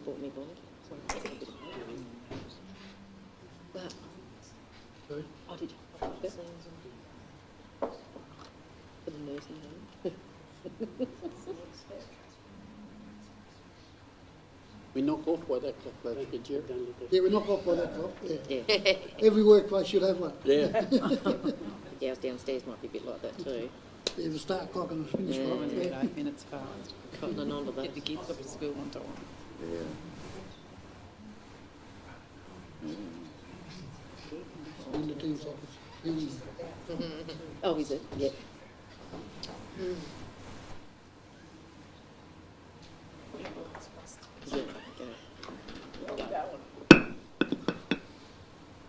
Bought me blanket. But, Sorry? oh, did you? For the nursing home. We knock off by that clock, don't you, Jerry? Yeah, we knock off by that clock, yeah. Yeah. Every workplace should have one. Yeah. Yeah, ours downstairs might be a bit like that too. Yeah, the start clock and the finish Yeah. clock, Mine's yeah. about 8 minutes fast. Cotton on to Get that. the kids off to school on time. In the team's office. Oh, is it? Yeah. Yeah, okay.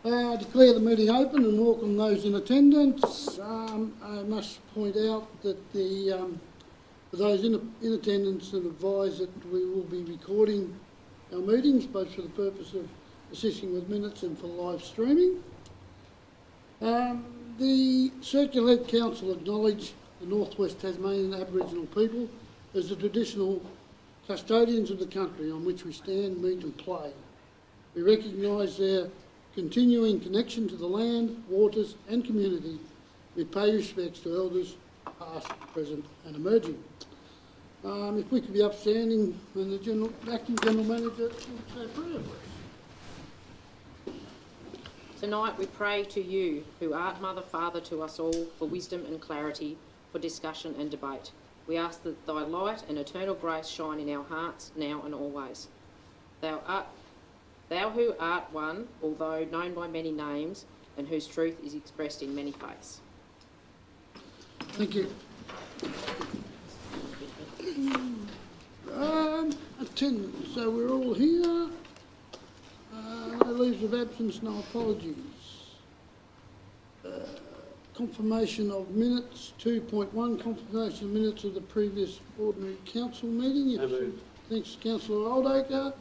I declare the meeting open and welcome those in attendance. I must point out that for those in attendance and advise that we will be recording our meetings, both for the purpose of assisting with minutes and for live streaming. The Circular Head Council acknowledge the North West Tasmanian Aboriginal people as the traditional custodians of the country on which we stand, meet and play. We recognise their continuing connection to the land, waters and community. We pay respects to elders past, present and emerging. If we could be upstanding when the Acting General Manager would say a prayer, please. Tonight we pray to you, who art Mother, Father to us all, for wisdom and clarity, for discussion and debate. We ask that thy light and eternal grace shine in our hearts, now and always. Thou who art one, although known by many names, and whose truth is expressed in many faiths. Thank you. Attendance, so we're all here. No leaves of absence, no apologies. Confirmation of minutes, 2.1, confirmation of minutes of the previous ordinary council meeting. So moved. Thanks, Councillor Oldacre.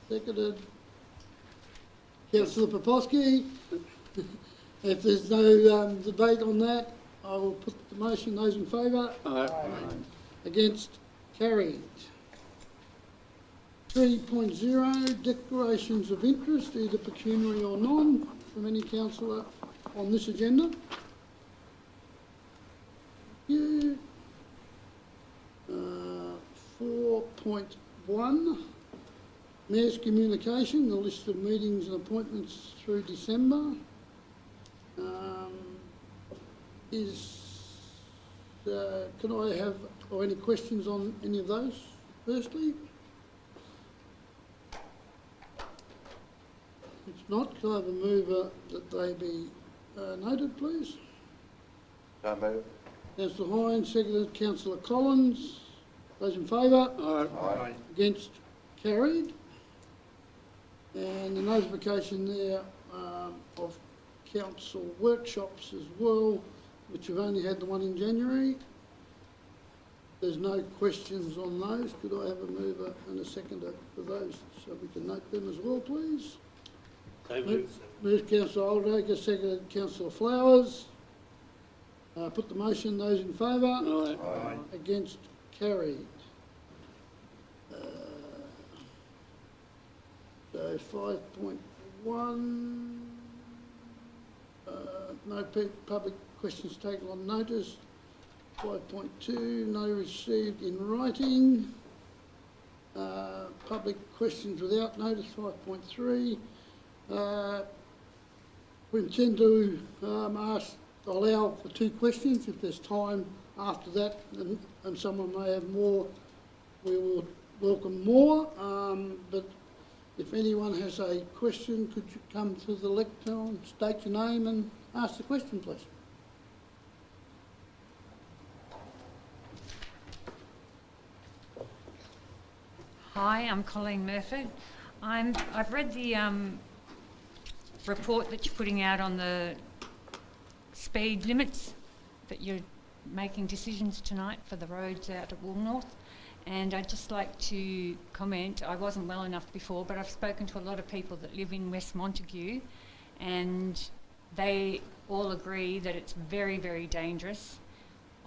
Seconded. Councillor Poposky. If there's no debate on that, I will put the motion. Those in favour? Aye. Against? Carried. 3.0, declarations of interest, either pecuniary or non, from any councillor on this agenda. Yeah. 4.1, Mayor's communication, the list of meetings and appointments through December. Can I have any questions on any of those, firstly? If not, can I have a mover that they be noted, please? So moved. Councillor Hines, seconded Councillor Collins. Those in favour? Aye. Against? Carried. And the notification there of council workshops as well, which we've only had the one in January. There's no questions on those. Could I have a mover and a seconder for those so we can note them as well, please? So moved. Moved Councillor Oldacre, seconded Councillor Flowers. Put the motion. Those in favour? Aye. Against? Carried. So 5.1, no public questions taken on notice. 5.2, no received in writing. Public questions without notice, 5.3. We intend to allow for 2 questions. If there's time after that and someone may have more, we will welcome more. But if anyone has a question, could you come to the lectern, state your name and ask the question, please. Hi, I'm Colleen Murphy. I've read the report that you're putting out on the speed limits, that you're making decisions tonight for the roads out at Woolnorth, And I'd just like to comment, I wasn't well enough before, but I've spoken to a lot of people that live in West Montague, and they all agree that it's very, very dangerous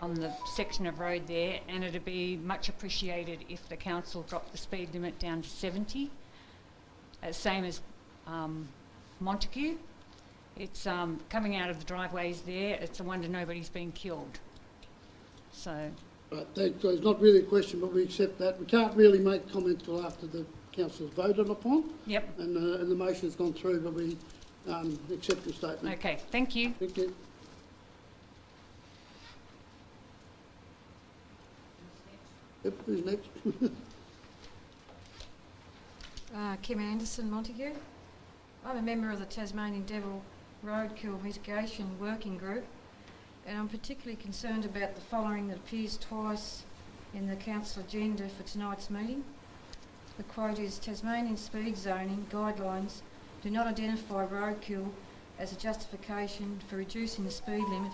on the section of road there, and it'd be much appreciated if the council dropped the speed limit down to 70, same as Montague. It's coming out of the driveways there. It's a wonder nobody's been killed. So, Right, so it's not really a question, but we accept that. We can't really make comment till after the council's voted upon, yep. and the motion's gone through, but we accept your statement. Okay, thank you. Thank you. Yep, who's next? Kim Anderson, Montague. I'm a member of the Tasmanian Devil Roadkill Mitigation Working Group, and I'm particularly concerned about the following that appears twice in the council agenda for tonight's meeting. The quote is, Tasmanian speed zoning guidelines do not identify roadkill as a justification for reducing the speed limit,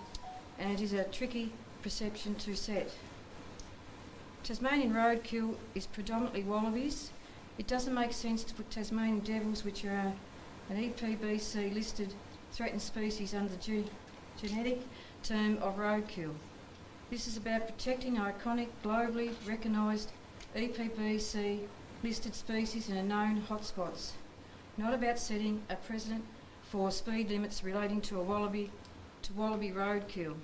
and it is a tricky perception to set. Tasmanian roadkill is predominantly wallabies. It doesn't make sense to put Tasmanian devils, which are an EPBC listed threatened species, under the genetic term of roadkill. This is about protecting iconic, globally recognised EPBC listed species in known hotspots, not about setting a precedent for speed limits relating to wallaby roadkill.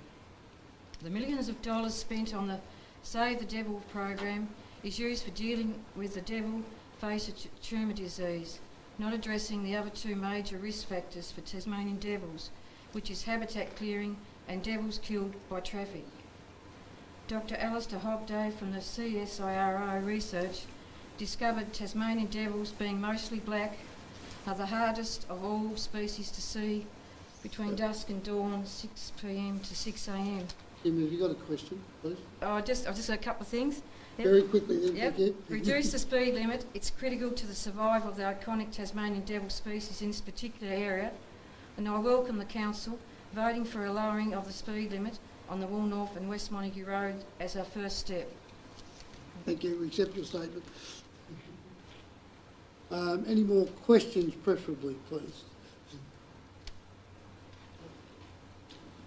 The millions of dollars spent on the Save the Devil program is used for dealing with the devil facer tumour disease, not addressing the other two major risk factors for Tasmanian devils, which is habitat clearing and devils killed by traffic. Dr. Alistair Hobday from the CSIRO research discovered Tasmanian devils, being mostly black, are the hardest of all species to see between dusk and dawn, 6 p.m. to 6 a.m. Kim, have you got a question, please? I've just got a couple of things. Yep. Very quickly then, Yep. thank you. Reduce the speed limit. It's critical to the survival of the iconic Tasmanian devil species in this particular area, and I welcome the council voting for a lowering of the speed limit on the Woolnorth and West Montague Road as our first step. Thank you, we accept your statement. Any more questions, preferably, please?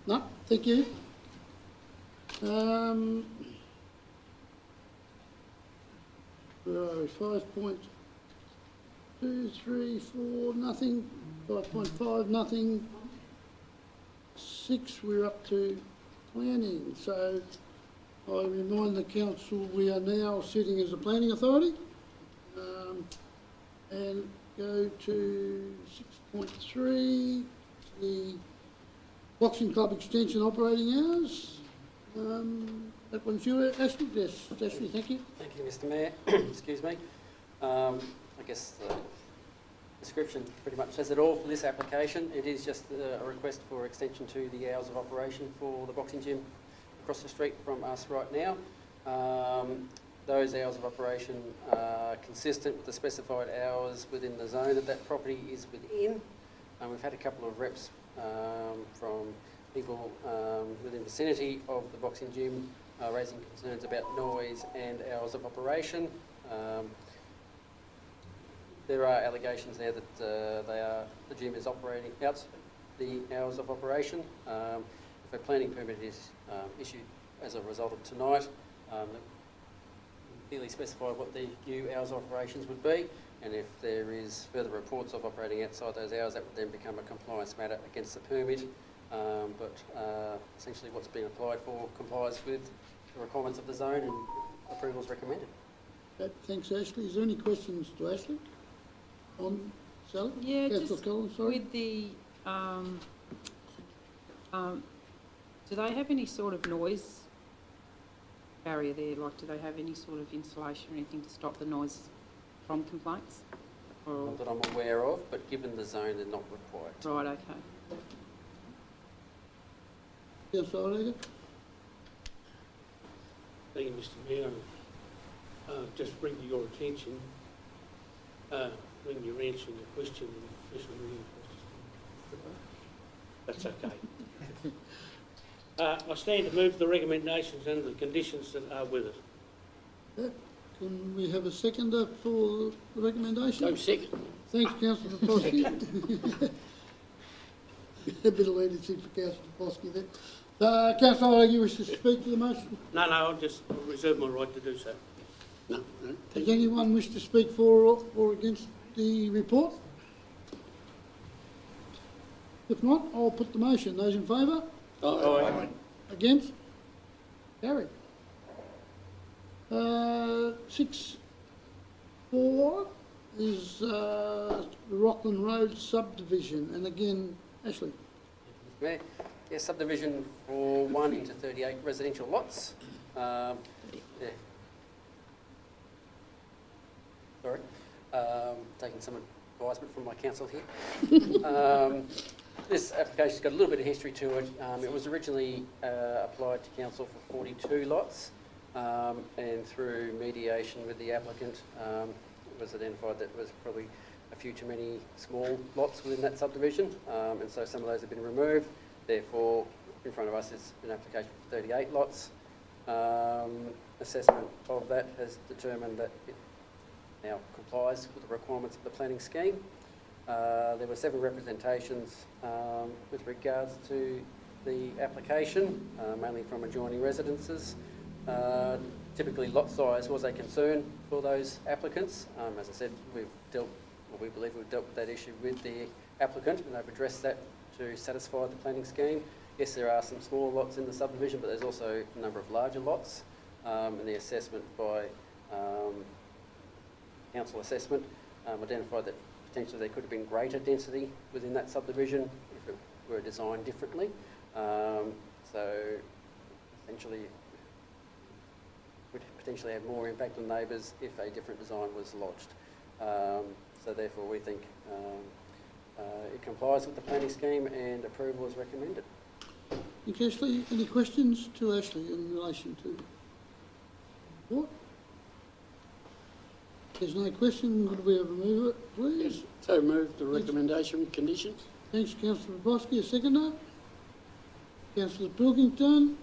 No, thank you. Where are we? 5.2, 3, 4, nothing. 5.5, nothing. 6, we're up to planning. So I remind the council we are now sitting as a planning authority. And go to 6.3, the Boxing Club extension operating hours. That one's you, Ashley. Yes, Ashley, thank you. Thank you, Mr. Mayor. Excuse me. I guess the description pretty much says it all for this application. It is just a request for extension to the hours of operation for the boxing gym across the street from us right now. Those hours of operation are consistent with the specified hours within the zone that that property is within. We've had a couple of reps from people within the vicinity of the boxing gym raising concerns about noise and hours of operation. There are allegations there that the gym is operating outside the hours of operation. If a planning permit is issued as a result of tonight, clearly specify what the new hours of operations would be, and if there is further reports of operating outside those hours, that would then become a compliance matter against the permit. Essentially what's been applied for complies with the requirements of the zone, and approval is recommended. Okay, thanks, Ashley. Is there any questions to Ashley? On Sally? Yeah, Councillor just Collins, sorry. with the, do they have any sort of noise barrier there? Like, do they have any sort of insulation or anything to stop the noise from complaints? Or, Not that I'm aware of, but given the zone, they're not required. right, okay. Councillor Olega? Thank you, Mr. Mayor. Just bring to your attention, when you're answering the question, that's okay. I stand to move the recommendations and the conditions that are with it. Yeah. Can we have a seconder for the recommendation? No second. Thanks, councillor Popovsky. A bit of leadership for councillor Popovsky there. Councillor O'Reilly, you wish to speak to the motion? No, I'll just reserve my right to do so. No. Does anyone wish to speak for or against the report? If not, I'll put the motion. Those in favour? Aye. Against? Carried. 6.4 is Rockland Road subdivision, and again, Ashley. Mayor, yeah, subdivision for 1 into 38 residential lots. Yeah. Sorry, taking some advisement from my council here. This application's got a little bit of history to it. It was originally applied to council for 42 lots, and through mediation with the applicant, it was identified that there was probably a few too many small lots within that subdivision, and so some of those have been removed. Therefore, in front of us is an application for 38 lots. Assessment of that has determined that it now complies with the requirements of the planning scheme. There were 7 representations with regards to the application, mainly from adjoining residences. Typically lot size was a concern for those applicants. As I said, we believe we've dealt with that issue with the applicant, and they've addressed that to satisfy the planning scheme. Yes, there are some small lots in the subdivision, but there's also a number of larger lots, and the assessment by council assessment identified that potentially there could have been greater density within that subdivision if it were designed differently. So essentially would potentially have more impact on neighbours if a different design was lodged. So therefore we think it complies with the planning scheme and approval is recommended. Thank you, Ashley. Any questions to Ashley in relation to what? There's no question. Could we have a mover, please? Yes, so move the recommendation with conditions. Thanks, councillor Bosky. A seconder. Councillor Pilkington.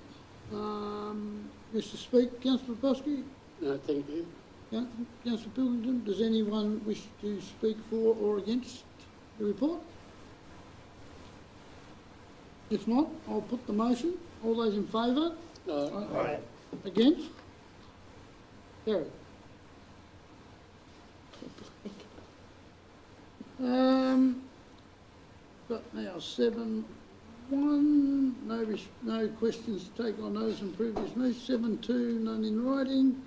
Wish to speak, councillor Bosky? No, thank you. Councillor Pilkington, does anyone wish to speak for or against the report? If not, I'll put the motion. All those in favour? Aye. Against? Carried. Got now 7.1, no questions to take on notice in previous meetings. 7.2, none in writing.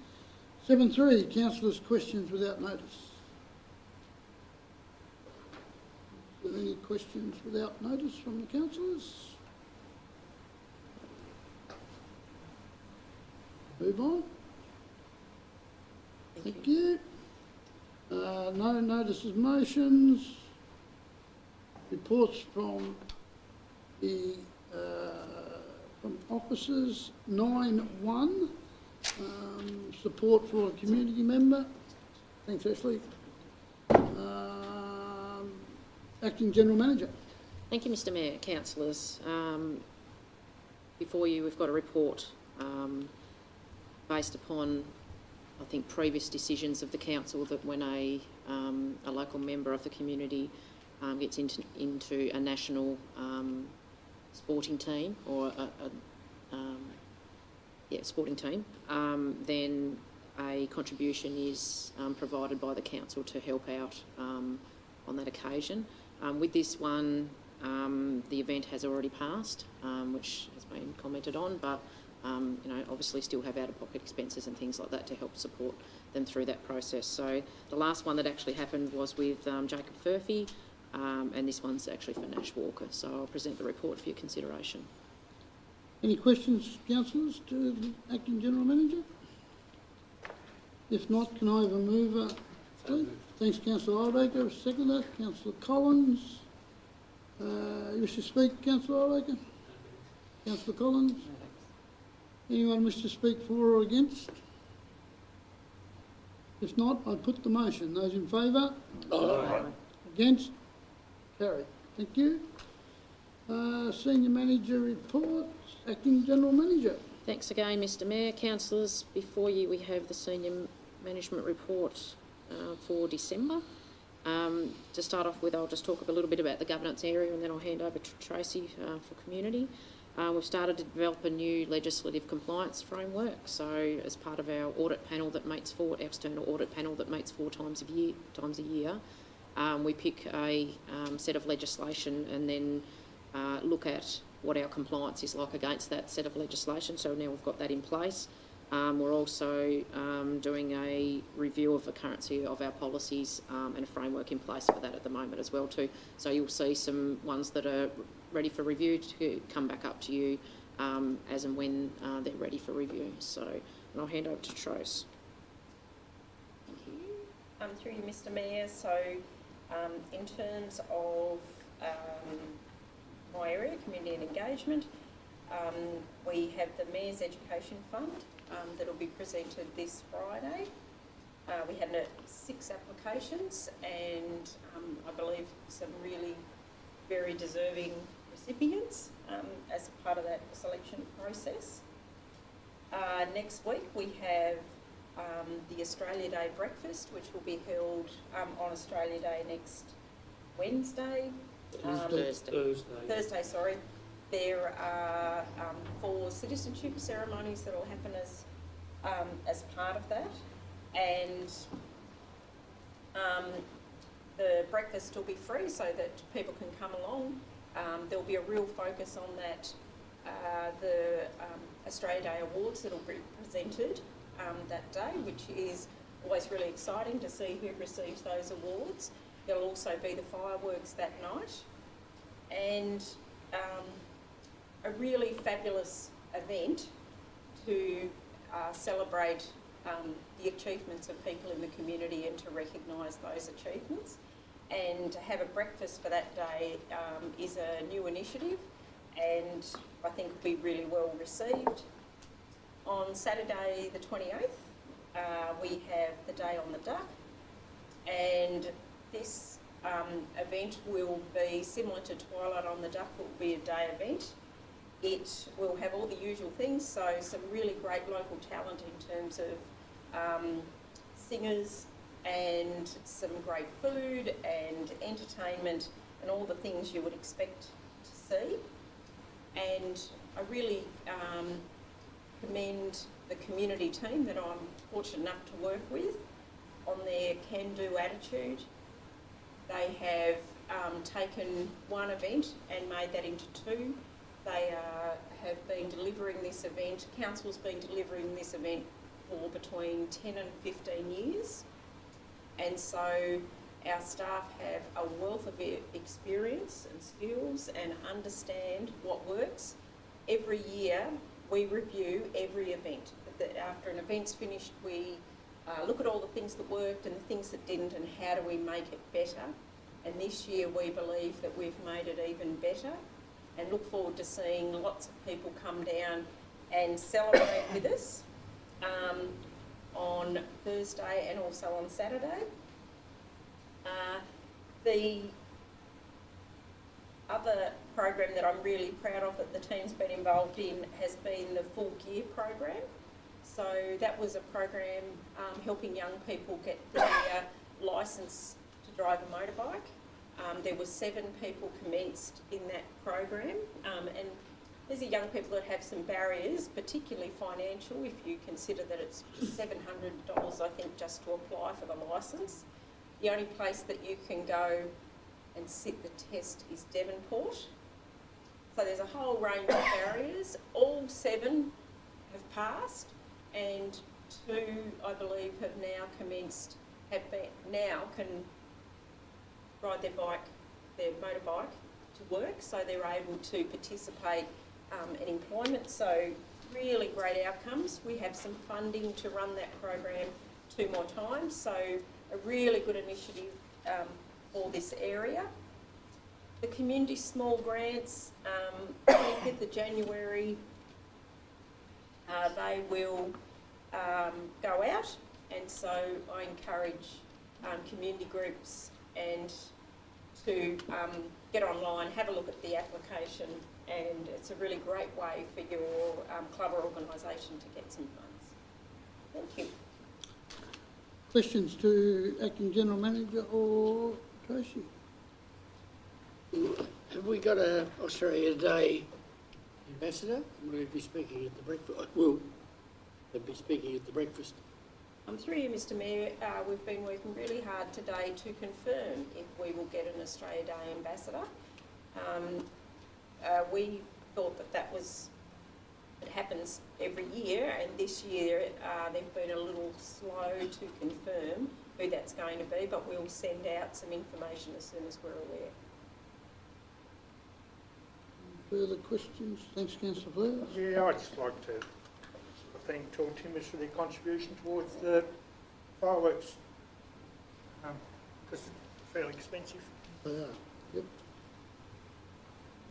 7.3, councillors' questions without notice. Are there any questions without notice from the councillors? Move on. Thank you. No notices, motions. Reports from the from officers. 9.1. Support for a community member. Thanks, Ashley. Acting General Manager. Thank you, Mr Mayor, councillors. Before you, we've got a report based upon, I think, previous decisions of the council that when a local member of the community gets into a national sporting team or sporting team, then a contribution is provided by the council to help out on that occasion. With this one, the event has already passed, which has been commented on, but obviously still have out-of-pocket expenses and things like that to help support them through that process. So the last one that actually happened was with Jacob Furphy, and this one's actually for Nash Walker. So I'll present the report for your consideration. Any questions, councillors, to the Acting General Manager? If not, can I have a mover, please? Thanks, Councillor Oldacre. Seconder, Councillor Collins. You wish to speak, Councillor Oldacre? Councillor Collins? Anyone wish to speak for or against? If not, I put the motion. Those in favour? Aye. Against? Carried. Thank you. Senior Manager reports. Acting General Manager. Thanks again, Mr Mayor. Councillors, before you we have the Senior management report for December. To start off with, I'll just talk a little bit about the governance area and then I'll hand over to Tracy for community. We've started to develop a new legislative compliance framework. So as part of our audit panel that meets our external audit panel that meets 4 times a year, we pick a set of legislation and then look at what our compliance is like against that set of legislation. So now we've got that in place. We're also doing a review of the currency of our policies and a framework in place for that at the moment as well too. So you'll see some ones that are ready for review to come back up to you as and when they're ready for review. So, and I'll hand over to Tros. Thank you. Through you, Mr. Mayor. So, in terms of my area, community and engagement, we have the Mayor's Education Fund that will be presented this Friday. We had 6 applications and I believe some really very deserving recipients as a part of that selection process. Next week we have the Australia Day breakfast, which will be held on Australia Day next Wednesday. Thursday, sorry. There are 4 citizenship ceremonies that will happen as part of that, and the breakfast will be free so that people can come along. There'll be a real focus on that, the Australia Day Awards that will be presented that day, which is always really exciting to see who receives those awards. There'll also be the fireworks that night, and a really fabulous event to celebrate the achievements of people in the community and to recognise those achievements. And to have a breakfast for that day is a new initiative and I think will be really well received. On Saturday the 28th, we have the Day on the Duck, and this event will be similar to Twilight on the Duck. It will be a day event. It will have all the usual things, so some really great local talent in terms of singers and some great food and entertainment and all the things you would expect to see. And I really commend the community team that I'm fortunate enough to work with on their can-do attitude. They have taken one event and made that into 2. They have been delivering this event, council's been delivering this event for between 10 and 15 years. And so our staff have a wealth of experience and skills and understand what works. Every year we review every event. After an event's finished, we look at all the things that worked and the things that didn't and how do we make it better. And this year we believe that we've made it even better and look forward to seeing lots of people come down and celebrate with us on Thursday and also on Saturday. The other program that I'm really proud of that the team's been involved in has been the Full Gear program. So that was a program helping young people get their licence to drive a motorbike. There were 7 people commenced in that program, and these are young people that have some barriers, particularly financial, if you consider that it's $700, I think, just to apply for the licence. The only place that you can go and sit the test is Devonport. So there's a whole range of barriers. All 7 have passed, and 2, I believe, have now commenced, now can ride their motorbike to work, so they're able to participate in employment. So really great outcomes. We have some funding to run that program 2 more times, so a really good initiative for this area. The community small grants, 25th of January, they will go out, and so I encourage community groups and to get online, have a look at the application, and it's a really great way for your club or organisation to get some funds. Thank you. questions to Acting General Manager or Tracy? Have we got a Australia Day ambassador? Will he be speaking at the breakfast? Will they be speaking at the breakfast? Through you, Mr Mayor, we've been working really hard today to confirm if we will get an Australia Day ambassador. We thought that it happens every year, and this year they've been a little slow to confirm who that's going to be, but we'll send out some information as soon as we're aware. Further questions? Thanks, Councillor Flowers. Yeah, I'd just like to thank Tall Timbers for their contribution towards the fireworks. Because fairly expensive. They are, yep.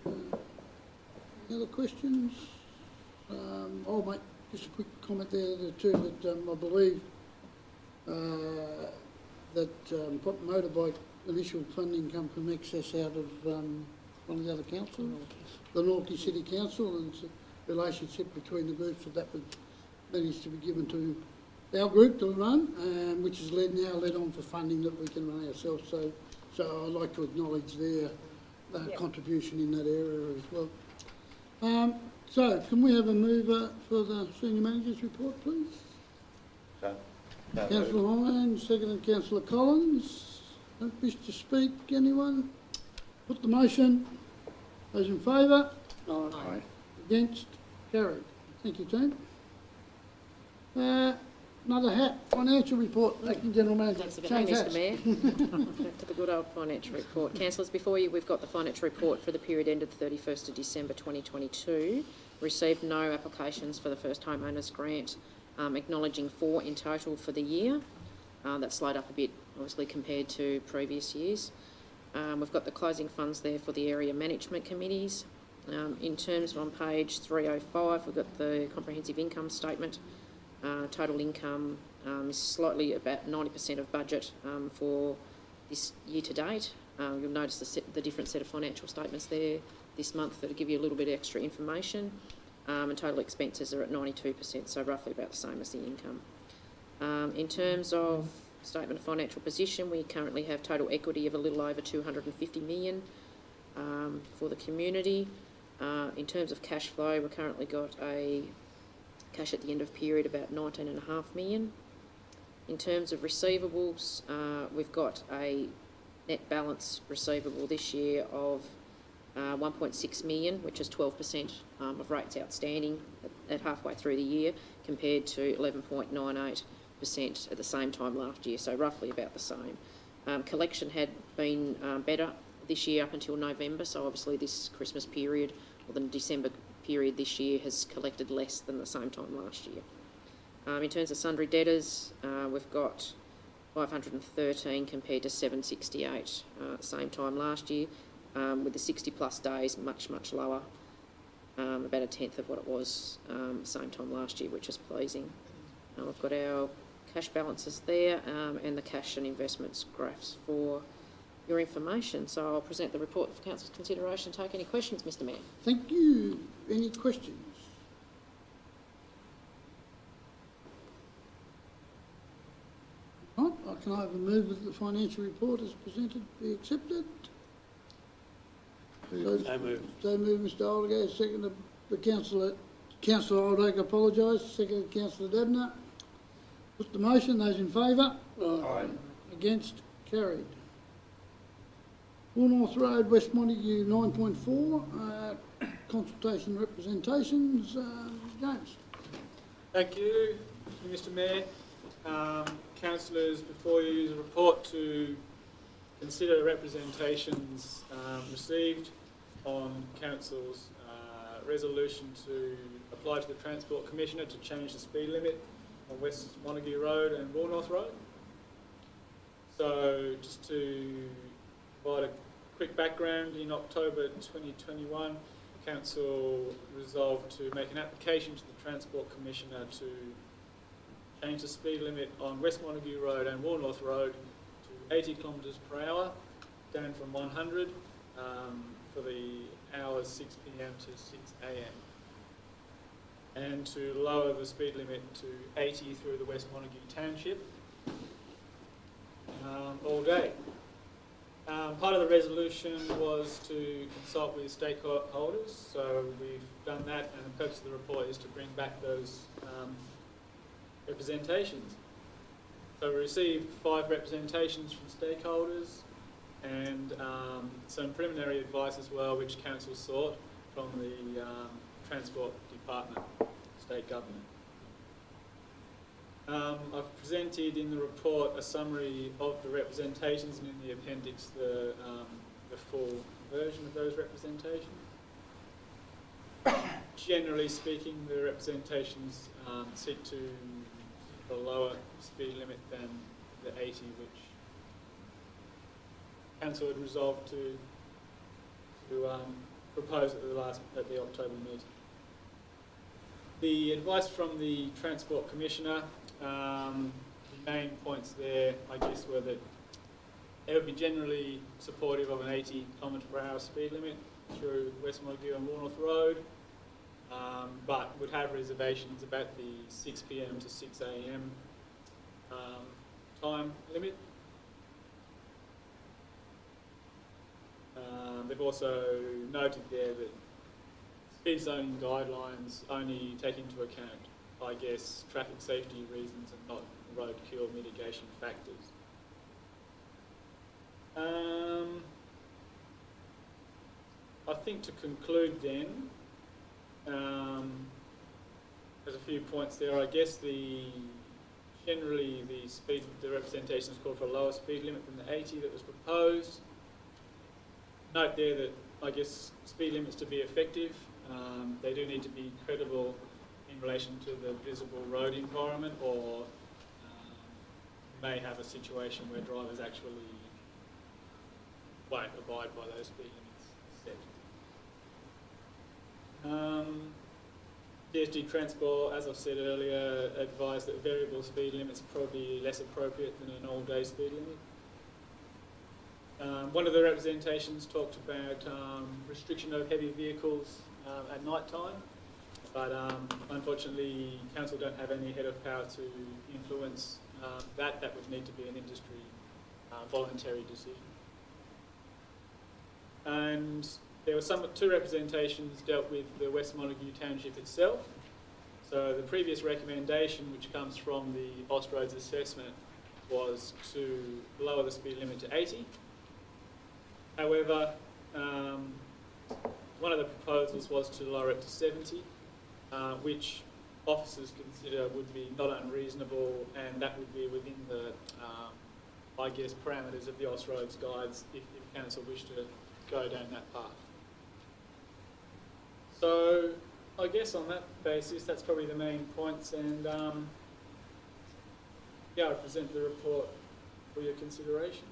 Any other questions? I'll make just a quick comment there too, that I believe that motorbike initial funding come from excess out of one of the other councils, the Northern City Council, and it's a relationship between the groups that would manage to be given to our group to run, which is now led on for funding that we can run ourselves. So I'd like to acknowledge their contribution in that area as well. So can we have a mover for the Senior Manager's report, please? Councillor Ryan, seconded Councillor Collins. Don't wish to speak, anyone? Put the motion. Those in favour? Aye. Against? Carried. Thank you, team. Another hat, financial report, Acting General Manager. Thanks again, Change Mr hats. Mayor. Back to the good old financial report. Councillors, before you, we've got the financial report for the period ended 31st of December 2022. Received no applications for the first homeowners grant, acknowledging 4 in total for the year. That's slowed up a bit, obviously, compared to previous years. We've got the closing funds there for the area management committees. In terms of on page 305, we've got the comprehensive income statement. Total income is slightly about 90% of budget for this year to date. You'll notice the different set of financial statements there this month that'll give you a little bit extra information. And total expenses are at 92%, so roughly about the same as the income. In terms of statement of financial position, we currently have total equity of a little over 250 million for the community. In terms of cash flow, we've currently got a cash at the end of period about 19.5 million. In terms of receivables, we've got a net balance receivable this year of 1.6 million, which is 12% of rates outstanding at halfway through the year, compared to 11.98% at the same time last year, so roughly about the same. Collection had been better this year up until November, so obviously this Christmas period, or the December period this year, has collected less than the same time last year. In terms of sundry debtors, we've got 513 compared to 768 same time last year, with the 60 plus days much lower, about a tenth of what it was same time last year, which is pleasing. We've got our cash balances there and the cash and investments graphs for your information. So I'll present the report for Council's consideration. Take any questions, Mr Mayor. Thank you. Any questions? Right, can I have a move that the financial report as presented be accepted? So moved. So moved, Mr Oldgate, seconded by Councillor Oldgate, apologise, seconded Councillor Debner. Put the motion, those in favour? Aye. Against? Carried. Warnorth Road, West Montague, 9.4, consultation representations, James. Thank you, Mr Mayor. Councillors, before you is a report to consider representations received on Council's resolution to apply to the Transport Commissioner to change the speed limit on West Montague Road and Warnorth Road. So just to provide a quick background, in October 2021, Council resolved to make an application to the Transport Commissioner to change the speed limit on West Montague Road and Warnorth Road to 80 kilometres per hour, down from 100 for the hours 6 p.m. to 6 a.m. and to lower the speed limit to 80 through the West Montague Township. day. Part of the resolution was to consult with stakeholders, so we've done that, and the purpose of the report is to bring back those representations. So we received 5 representations from stakeholders and some preliminary advice as well, which Council sought from the Transport Department, State Government. I've presented in the report a summary of the representations, and in the appendix the full version of those representations. Generally speaking, the representations seek to a lower speed limit than the 80, which Council had resolved to propose at the October meeting. The advice from the Transport Commissioner, the main points there, I guess, were that they would be generally supportive of an 80 km/h speed limit through West Montague and Warnorth Road, but would have reservations about the 6 p.m. to 6 a.m. Time limit. They've also noted there that speed zoning guidelines only take into account, I guess, traffic safety reasons and not roadkill mitigation factors. I think to conclude then, there's a few points there. I guess generally the representations called for a lower speed limit than the 80 that was proposed. Note there that I guess speed limits to be effective, they do need to be credible in relation to the visible road environment, or may have a situation where drivers actually won't abide by those speed limits set. DSG Transport, as I've said earlier, advised that variable speed limits are probably less appropriate than an all-day speed limit. One of the representations talked about restriction of heavy vehicles at night time, but unfortunately Council don't have any head of power to influence that. That would need to be an industry voluntary decision. And there were two representations dealt with the West Montague Township itself. So the previous recommendation, which comes from the Austroads assessment, was to lower the speed limit to 80. However, one of the proposals was to lower it to 70, which officers consider would be not unreasonable, and that would be within the, I guess, parameters of the Austroads guides if Council wished to go down that path. So I guess on that basis, that's probably the main points, and yeah, I present the report for your consideration.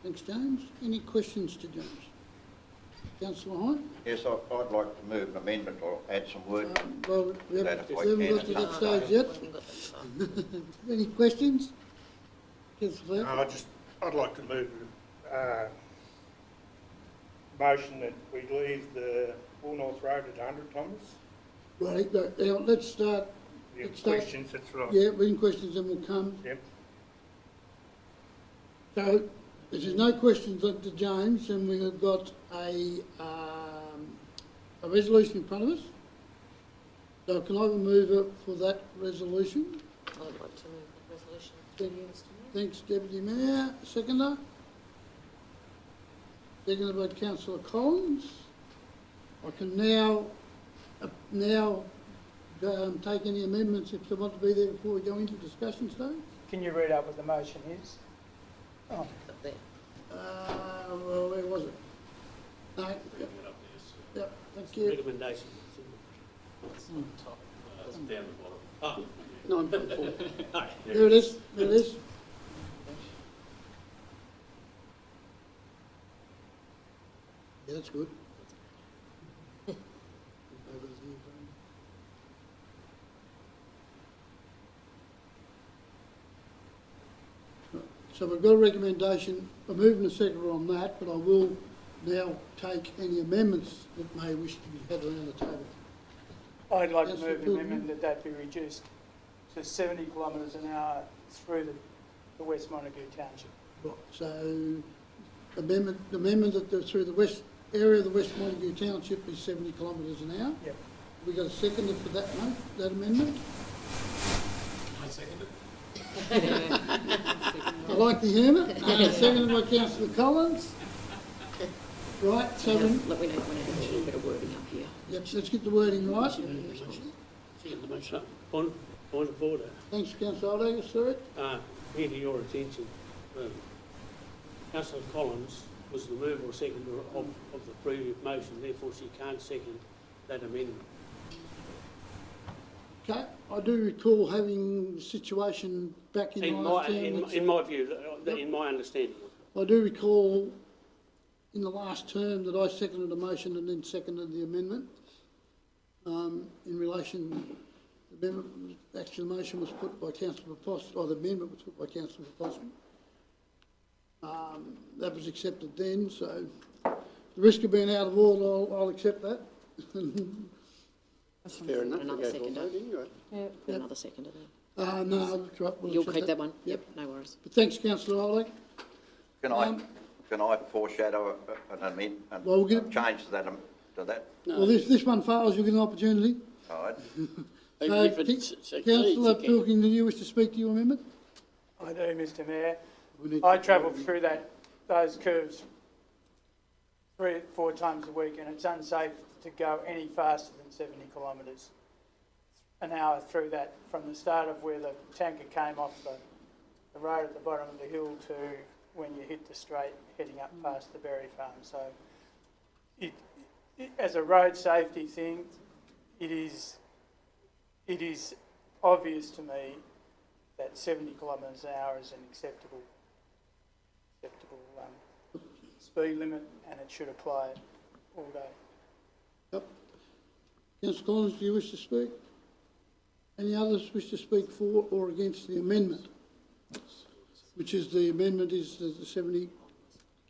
Thanks, James. Any questions to James? Councillor Hyde? Yes, I'd like to move an amendment or add some word. Well, we haven't got to that stage yet. Any questions? Councillor Fleur? I'd like to move motion that we leave the Warnorth Road at 100 kilometres. Right, now let's start. Questions, that's right. Yeah, when questions then will come. Yep. So, if there's no questions to James, then we have got a resolution in front of us. So can I move it for that resolution? I'd like to move the resolution. Thanks, Deputy Mayor. Seconder? Seconded by Councillor Collins. I can now take any amendments if they want to be there before we go into discussion stage. Can you read out what the motion is? Oh. Up there. Well, where was it? No. Yep, thank you. Recommendation. It's on the top. It's down the bottom. 9.4. There it is. There it is. Yeah, that's good. So we've got a recommendation, a move and a second on that, but I will now take any amendments that may wish to be had around the table. I'd like Yes, to move you an could. amendment that be reduced to 70 kilometres an hour through the West Montague Township. Right, so the amendment that through the west area of the West Montague Township is 70 kilometres an hour. Yep. We got a seconder for that, mate, that amendment? I second it. I like to hear it. Seconded by Councillor Collins. Right, so Let me know when I have a little bit of wording up here. yep, let's get the wording right. Second the motion. Point of order, Thanks, Councillor Aldag, sir. here to your attention. Councillor Collins was the mover or seconder of the previous motion, therefore she can't second that amendment. Okay, I do recall having the situation back in In last my, term. in my view, in my understanding. I do recall in the last term that I seconded the motion and then seconded the amendment. In relation, actually the motion was put by Councillor Possum, or the amendment was put by Councillor Possum. That was accepted then, so the risk of being out of order, I'll accept that. Fair enough. Another we go for a seconder. vote anyway. Put another seconder there. No, that's right. we'll You'll accept keep that one? Yep, no worries. But thanks, Councillor Aldag. Can I foreshadow an amendment, Well, we'll get- change to that, to that? No. Well, this one fails, you'll get an opportunity. All right. Even if it succeeds, Councillor you can. Pilkington, do you wish to speak to your amendment? I do, Mr Mayor. We need I to- travel through those curves 3 or 4 times a week, and it's unsafe to go any faster than 70 kilometres an hour through that, from the start of where the tanker came off the road at the bottom of the hill to when you hit the straight heading up past the berry farm. So it as a road safety thing, it is obvious to me that 70 kilometres an hour is an acceptable speed limit, and it should apply all day. Yep. Councillor Collins, do you wish to speak? Any others wish to speak for or against the amendment? Which is the amendment is the 70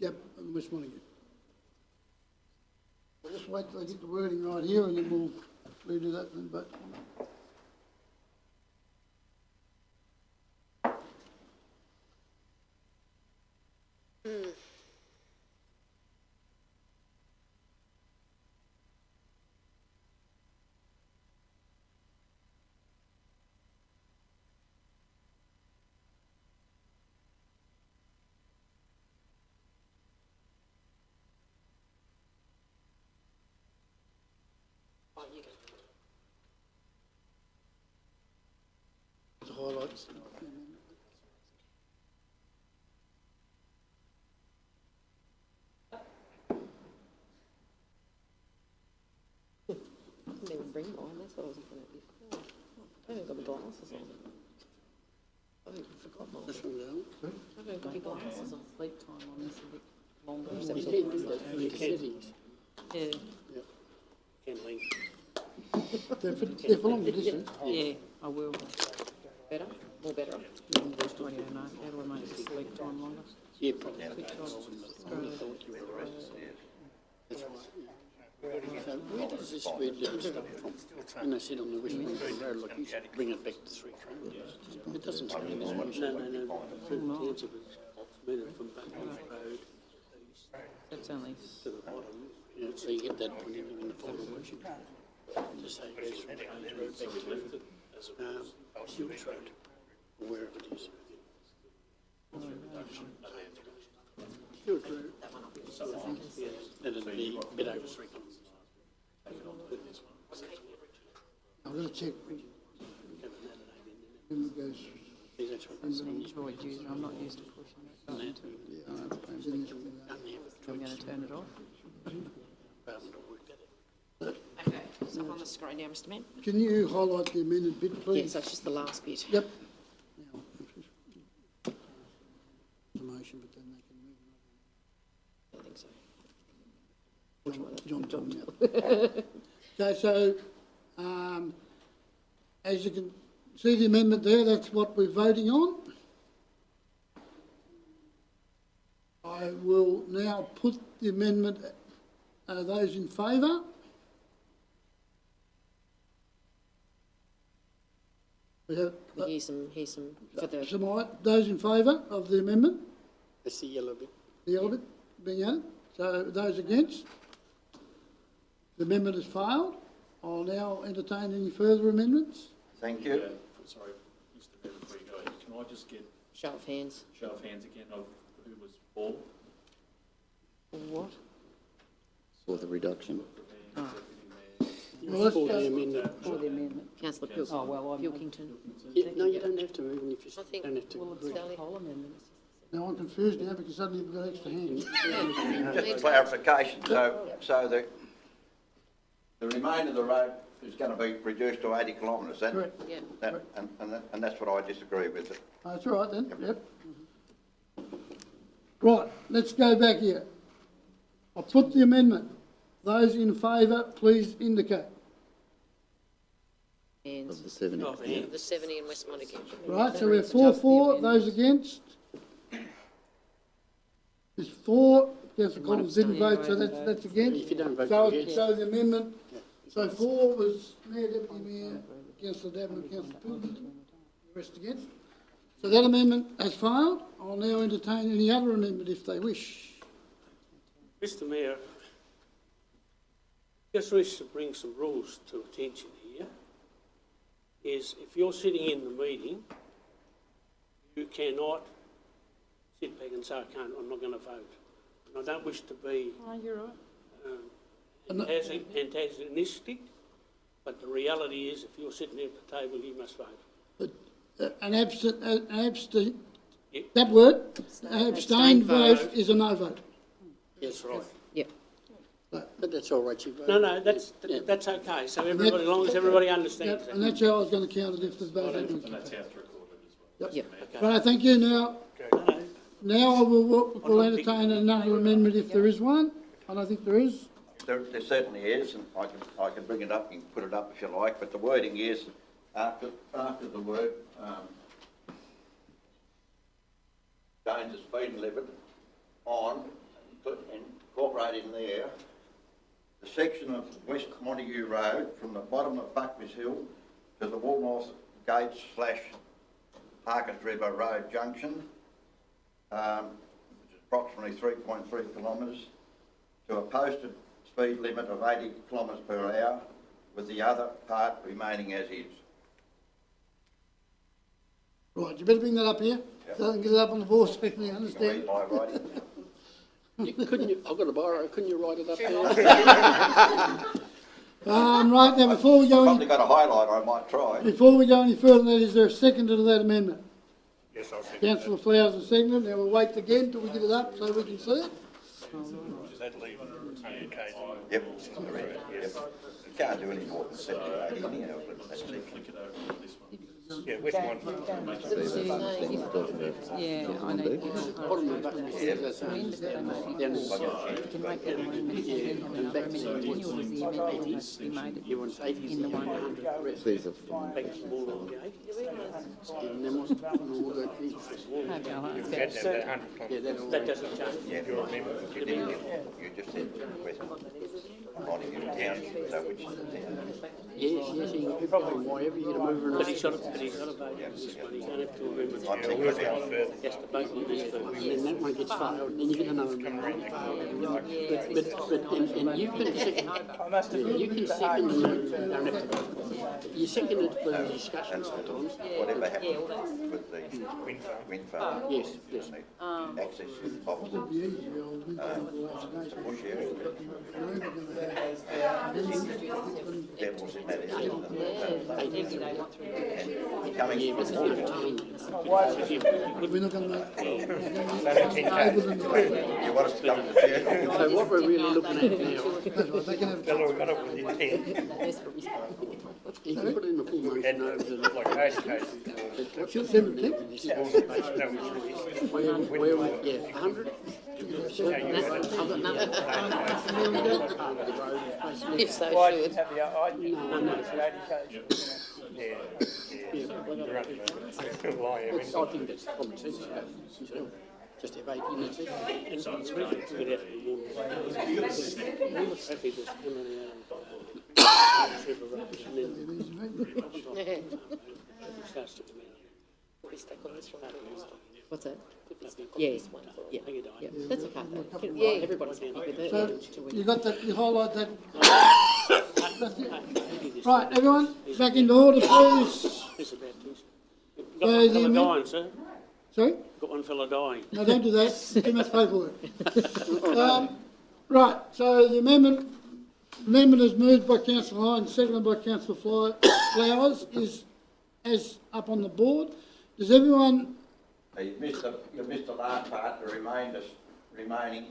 gap in West Montague. We'll just wait till I get the wording right here and then we'll do that then, but. The highlights. I didn't even bring mine, that's what I was looking at before. I haven't got my glasses on. I forgot mine. This one down. I haven't got my glasses on. Sleep time on this a bit longer. You can do that through the settings. Yeah, Can link. They're for longer distance. yeah, I will. Better? More better? Just 20 and how do I make the sleep time longer? Yeah, probably. Because That's right. So where does this speed limit start from? When they said on the West Montague Road, like you said, bring it back to 3 kilometres. It doesn't say in this one. No. The answer was moving from Buckingham Road that's only, to the bottom. Yeah, so you get that point in the final motion. Just say it goes from Buckingham Road back to Hills Road, or wherever it is. Hills Road. Then it'd be a bit over 3 kilometres. I'm going to check. When it goes. Yeah, that's right. Android user, I'm not used to pushing that button to, I'm going to turn it off. Okay, it's up on the screen now, Mr Mayor. Can you highlight the amended bit, Yes, please? that's just the last bit. Yep. The motion, but then they can move it. I think so. John. Okay, so, as you can see the amendment there, that's what we're voting on. I will now put the amendment, those in favour? We have, Here's some for the, those in favour of the amendment? That's the yellow bit. The yellow bit being added. So those against? The amendment is failed. I'll now entertain any further amendments. Thank you. Sorry, Mr. Mayor, before you go, can I just get Show of hands. show of hands again of who was for? What? For the reduction. Well, let's For the go- amendment. For the amendment. Councillor Pilkington. Oh, well, I'm... Pilkington. Yeah, no, you don't have to, even if you I think- don't have to. Well, it's the whole amendment. Now I'm confused now because suddenly we've got extra hands. Just clarification, so the remainder of the road is going to be reduced to 80 kilometres, then? Correct. Yeah. And that's what I disagree with. That's all right then, yep. Right, let's go back here. I'll put the amendment. Those in favour, please indicate. Hands. The 70. Show of hands. The 70 in West Montague. Right, so we're 4 for, those against? There's 4, Councillor Collins didn't vote, so that's against. If you don't vote, So, you're against. so the amendment, so 4 was Mayor, Deputy Mayor, Councillor Davenant, Councillor Pilkington, the rest against. So that amendment has failed. I'll now entertain any other amendment if they wish. Mr. Mayor, just wish to bring some rules to attention here. Is if you're sitting in the meeting, you cannot sit back and say, I'm not going to vote. And I don't wish to be Oh, you're right. antagonistic, but the reality is if you're sitting there at the table, you must vote. But an abstain, Yep. that word, an abstained vote. vote is a no vote. That's right. Yep. But that's all right, you vote. No, that's okay. So everybody, as long as everybody understands Yep, and that. that's how I was going to count it if the vote had been And that's how it's recorded as well. Yep. Right, thank you. Now I will entertain another amendment if there is one. I don't think there is. There certainly is, and I can bring it up and put it up if you like, but the wording is, after the word, change the speed limit on, incorporate in there, the section of West Montague Road from the bottom of Buckley's Hill to the Woolnorth Gates / Harkers River Road junction, which is approximately 3.3 kilometres, to a posted speed limit of 80 kilometres per hour, with the other part remaining as is. Right, you better bring that up here. Yep. So I can get it up on the board so you can You can understand. read my writing. I've got a borrow, couldn't you write it up there? Right, now before we go Probably any, got a highlighter, I might try. before we go any further than that, is there a second to that amendment? Yes, I'll second. Councillor Flowers has seconded. Now we'll wait again till we get it up so we can see it. Does that leave retain occasion? Yep. You can't do any more than 78 anyhow, but that's it. Flick it over to this one. Yeah, West one. Yeah, I know. Bottom of Buckley's Hill, that's down You can make that amendment and back to the was the amendment that we made it You want 80 in the one. 100, the rest. Back to Woolnorth Gate. And then we'll go to yeah, that'll. That doesn't change. Yeah, your amendment, you did, you just said West Montague town, so which is the town? Yes, you can probably wherever you're going to move But around. he's got to vote on this one. He's going to have to remember. I'm thinking about further. He has to vote on this first. And then that one gets failed, then you get another amendment. And you can second, I must have you can second and you don't have to vote. You second it for the discussion sometimes. Whatever happens with the wind farm. Yes, yes. Access of the bush area. Devils in that area. And coming in with all the We're not going to make. you want us to come to the chair? So what we're really looking at now, That's right, they can have. you can put in a full motion over the, She'll send it to you. where we, yeah, 100. I've got nothing. Yes, they Why should. didn't have the, I didn't know the 80K. I think that's common sense, yourself. Just have 80 minutes. And it's really good after the Woolnorth traffic that's coming out of River Road and then it starts to come out. We're stuck on this one. What's that? Flippy. Yeah, yeah, Thank you, yeah, Diane. that's okay. Yeah. Yeah, everybody's happy with it. So, Till we- you got that, you highlight that? That's it. Right, everyone, back into order, please. This about this. So Got one the fella amend- dying, sir. Sorry? Got one fella dying. No, don't do that, too much paperwork. Right, so the amendment is moved by councillor Hine, seconded by councillor Flowers, is as up on the board. Does everyone, You missed the last part, the remaining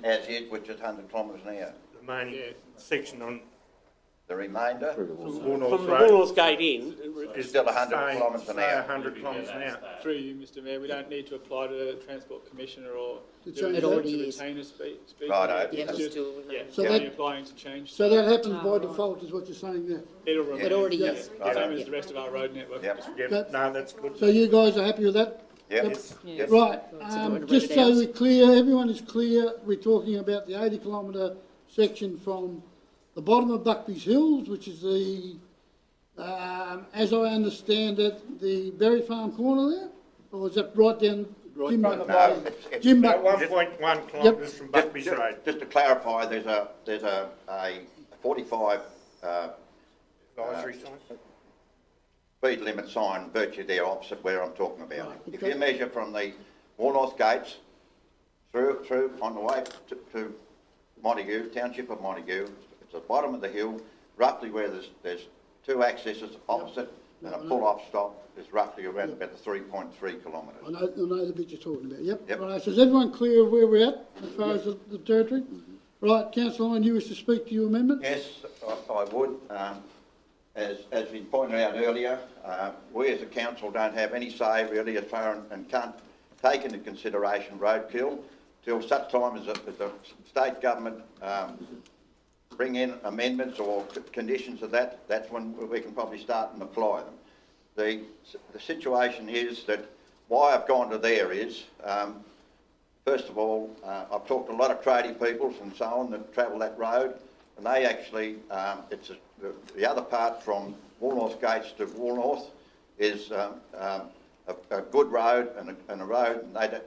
as is, which is 100 kilometres an hour. The remaining section on The remainder From Woolnorth the Road Woolnorth Gate in, is still 100 kilometres an stay hour. 100 kilometres an hour. Through you, Mr Mayor, we don't need to apply to the Transport Commissioner or To do change anything that? to already is. retain a speed. Righto. Yeah, It's it's just- still, Yeah, So we're only that- applying to change. so that happens by default is what you're saying there? It'll remain. It already yeah, is. Same Righto. as the rest of our road network. Yep, Yep, no, that's good. So you guys are happy with that? yep, Yes. yep. Right, do you want to read just it so out? we're clear, everyone is clear, we're talking about the 80 kilometre section from the bottom of Buckby's Hills, which is the, as I understand it, the Berry Farm corner there? Or is that right down Jim from the Buck- No, it's Jim About Buck- 1.1 kilometres from Buckby's Just- Road. Just to clarify, there's a 45 Advisory sign. speed limit sign virtually there opposite where I'm talking about. Right, If okay. you measure from the Woolnorth Gates through on the way to Montague, township of Montague, it's the bottom of the hill, roughly where there's two accesses opposite and a pull-off stop is roughly around about the 3.3 kilometres. I know the bit you're talking about, yep. Yep. Right, so is everyone clear of where we're at as far as the territory? Right, councillor Hine, you wish to speak to your amendment? Yes, I would. As been pointed out earlier, we as a council don't have any say really as far and can't take into consideration roadkill till such time as the state government bring in amendments or conditions of that. That's when we can probably start and apply them. The situation is that why I've gone to there is, first of all, I've talked to a lot of tradie people and so on that travel that road, and they actually, the other part from Woolnorth Gates to Woolnorth is a good road and a road, and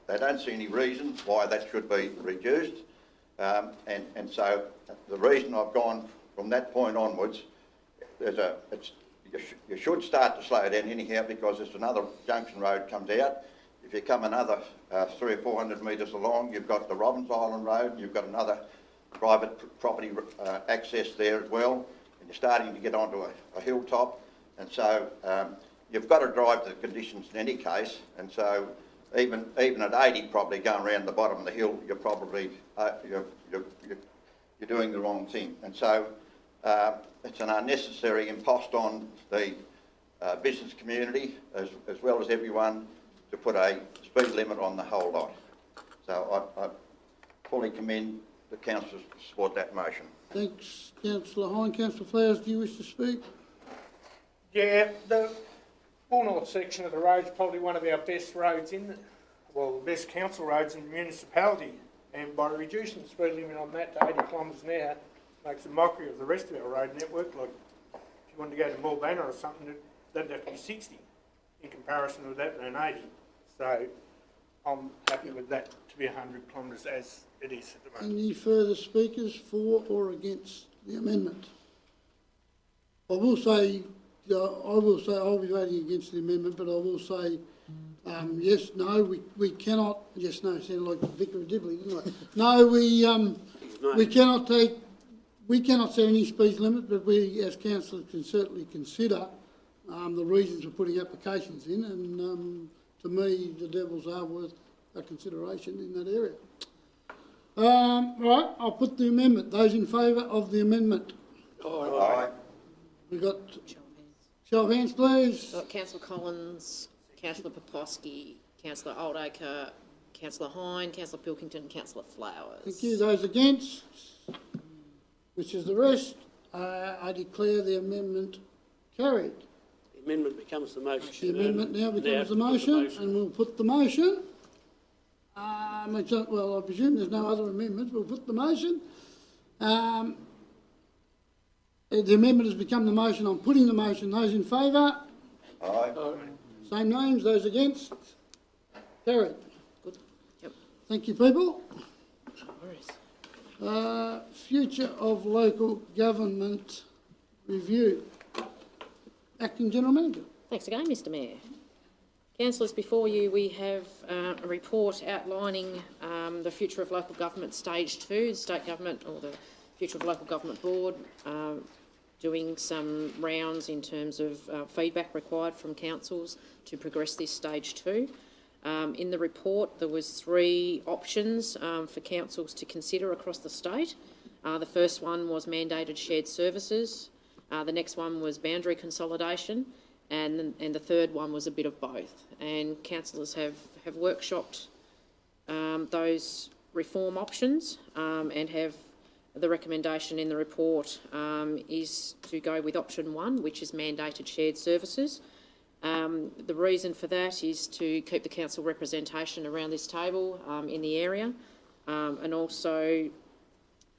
they don't see any reason why that should be reduced. And so the reason I've gone from that point onwards, you should start to slow down anyhow because there's another junction road comes out. If you come another 300 or 400 metres along, you've got the Robbins Island Road, and you've got another private property access there as well, and you're starting to get onto a hilltop, and so you've got to drive the conditions in any case, and so even at 80 probably going around the bottom of the hill, you're probably you're doing the wrong thing, and so it's an unnecessary impost on the business community as well as everyone to put a speed limit on the whole lot. So I fully commend the councillors to support that motion. Thanks, councillor Hine. Councillor Flowers, do you wish to speak? Yeah, the Woolnorth section of the road's probably one of our best roads the best council roads in the municipality. And by reducing the speed limit on that to 80 kilometres an hour, makes a mockery of the rest of our road network. Like, if you wanted to go to Mulbanner or something, that'd have to be 60 in comparison with that being 80. So I'm happy with that to be 100 kilometres as it is at the moment. Any further speakers for or against the amendment? I will say I'll be voting against the amendment, but I will say yes, no, we cannot, yes, no, sounded like the Vicar of Dibley, didn't I? No, we cannot set any speed limit, but we as councillors can certainly consider the reasons for putting applications in, and to me, the Devils are worth a consideration in that area. Right, I'll put the amendment. Those in favour of the amendment? Aye. We've got, show of hands, please. Councillor Collins, Councillor Poposky, Councillor Oldacre, Councillor Hine, Councillor Pilkington, Councillor Flowers. Thank you. Those against? Which is the rest? I declare the amendment carried. The amendment becomes the motion. The amendment now becomes the Now put the motion, and we'll put the motion. Well, I presume there's no other amendments. We'll put the motion. The amendment has become the motion. I'm putting the motion. Those in favour? Aye. Same names. Those against? Carried. Good. Yep. Thank you, people. No worries. Future of local government review. Acting General Manager. Thanks again, Mr Mayor. Councillors, before you we have a report outlining the Future of Local Government Stage 2, the State Government or the Future of Local Government Board doing some rounds in terms of feedback required from councils to progress this Stage 2. In the report there was 3 options for councils to consider across the state. The first one was mandated shared services, the next one was boundary consolidation, and the third one was a bit of both. And councillors have workshopped those reform options and have the recommendation in the report is to go with option 1, which is mandated shared services. The reason for that is to keep the council representation around this table in the area, and also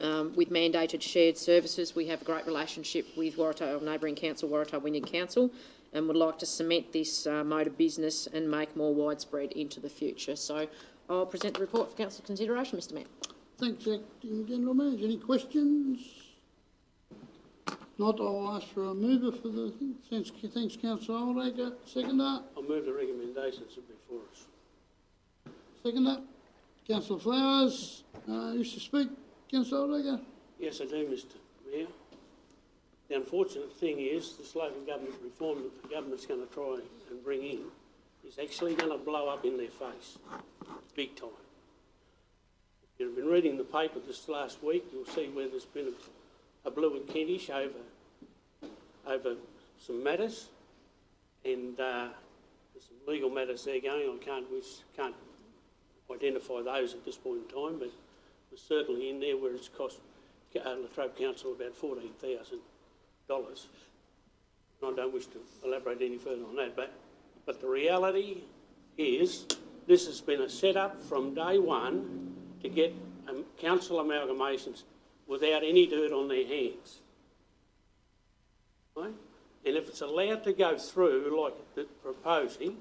with mandated shared services we have a great relationship with Waratah, neighbouring council, Waratah Wynyard Council, and would like to cement this mode of business and make more widespread into the future. So I'll present the report for council consideration, Mr Mayor. Thanks, Acting General Manager. Any questions? Not, I'll ask for a mover for the thing. Thanks, Councillor Oldacre. Seconder? I'll move the recommendations that are before us. Seconder? Councillor Flowers. Wish to speak? Councillor Oldacre? Yes, I do, Mr Mayor. The unfortunate thing is this local government reform that the government's going to try and bring in is actually going to blow up in their face, big time. If you've been reading the paper this last week, you'll see where there's been a blue and Kentish over some matters, and there's some legal matters there going. I can't identify those at this point in time, but there's certainly in there where it's cost Latrobe Council about $14,000. I don't wish to elaborate any further on that, but the reality is this has been a set-up from day one to get council amalgamations without any dirt on their hands. Right? And if it's allowed to go through like they're proposing,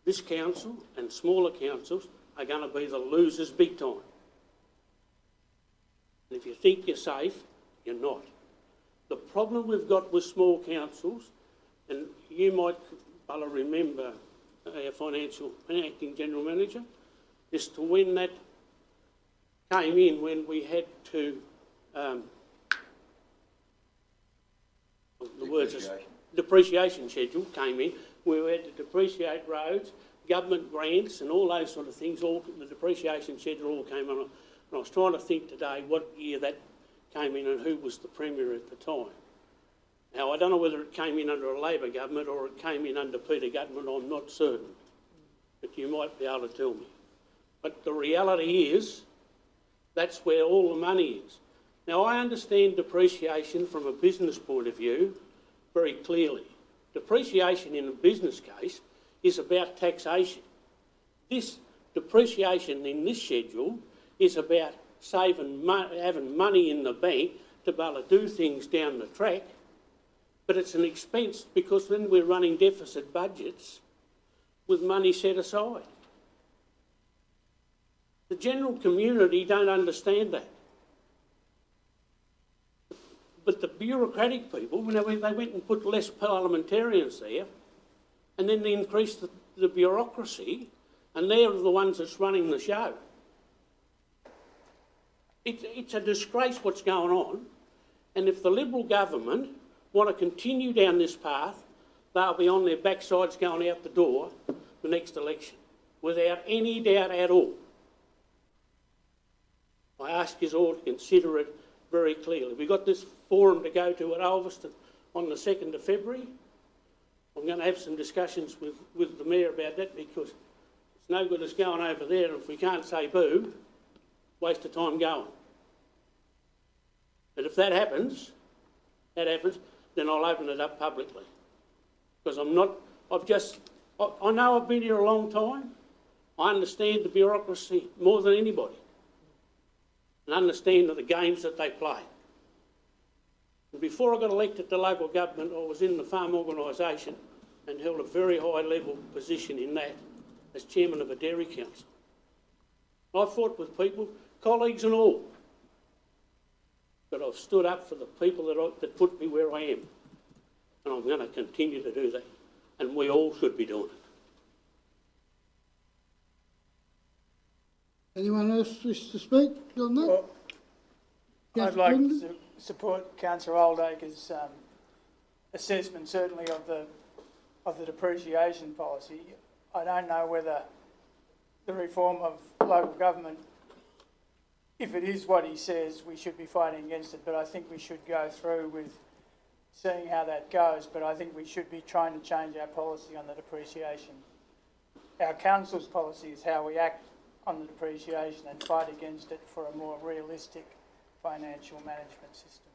this council and smaller councils are going to be the losers big time. And if you think you're safe, you're not. The problem we've got with small councils, and you might, Bella, remember our financial acting general manager, is to when that came in, when we had to, depreciation schedule came in, where we had to depreciate roads, government grants and all those sort of things, all the depreciation schedule all came on. And I was trying to think today what year that came in and who was the Premier at the time. Now, I don't know whether it came in under a Labor government or it came in under Peter Gutman, I'm not certain. But you might be able to tell me. But the reality is, that's where all the money is. Now, I understand depreciation from a business point of view very clearly. Depreciation in a business case is about taxation. This depreciation in this schedule is about having money in the bank to be able to do things down the track, but it's an expense because then we're running deficit budgets with money set aside. The general community don't understand that. But the bureaucratic people, they went and put less parliamentarians there, and then they increased the bureaucracy, and they're the ones that's running the show. It's a disgrace what's going on, and if the Liberal government want to continue down this path, they'll be on their backsides going out the door the next election, without any doubt at all. I ask you all to consider it very clearly. We've got this forum to go to at Ulverston on the 2nd of February. I'm going to have some discussions with the Mayor about that, because it's no good us going over there if we can't say boo, waste of time going. But if that happens, then I'll open it up publicly. Because I know I've been here a long time. I understand the bureaucracy more than anybody, and understand the games that they play. And before I got elected to local government, I was in the farm organisation and held a very high level position in that. as chairman of a dairy council. I fought with people, colleagues and all, but I've stood up for the people that put me where I am, and I'm going to continue to do that, and we all should be doing it. Anyone else wish to speak on that? Well, I'd Councillor like Gordon? to support Councillor Oldacre's assessment, certainly of the depreciation policy. I don't know whether the reform of local government, if it is what he says, we should be fighting against it, but I think we should go through with seeing how that goes, but I think we should be trying to change our policy on the depreciation. Our council's policy is how we act on the depreciation and fight against it for a more realistic financial management system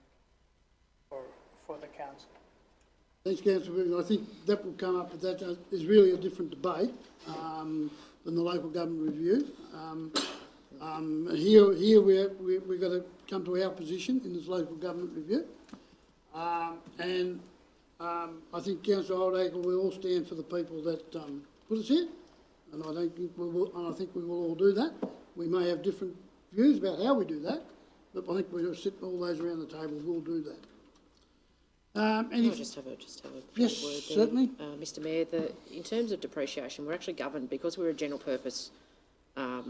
for the council. Thanks, Councillor Williams. I think that will come up, but that is really a different debate than the local government review. Here we've got to come to our position in this local government review. I think Councillor Oldacre will all stand for the people that put us here, and I think we will all do that. We may have different views about how we do that, but I think we'll sit all those around the table. We'll do that. Can I just have a yes, word there? certainly. Mr Mayor, in terms of depreciation, we're actually governed, because we're a general purpose or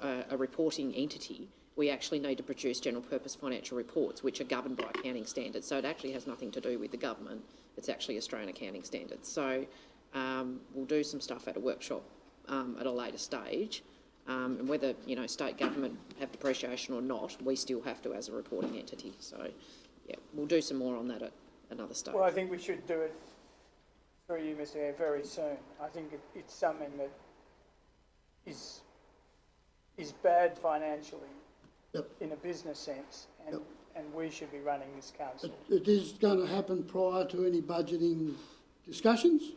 a reporting entity, we actually need to produce general purpose financial reports, which are governed by accounting standards. So it actually has nothing to do with the government. It's actually Australian accounting standards. So we'll do some stuff at a workshop at a later stage. And whether, state government have depreciation or not, we still have to as a reporting entity. So, yeah, we'll do some more on that at another stage. Well, I think we should do it through you, Mr Mayor, very soon. I think it's something that is bad financially in a business sense, and we should be running this council. It is going to happen prior to any budgeting discussions.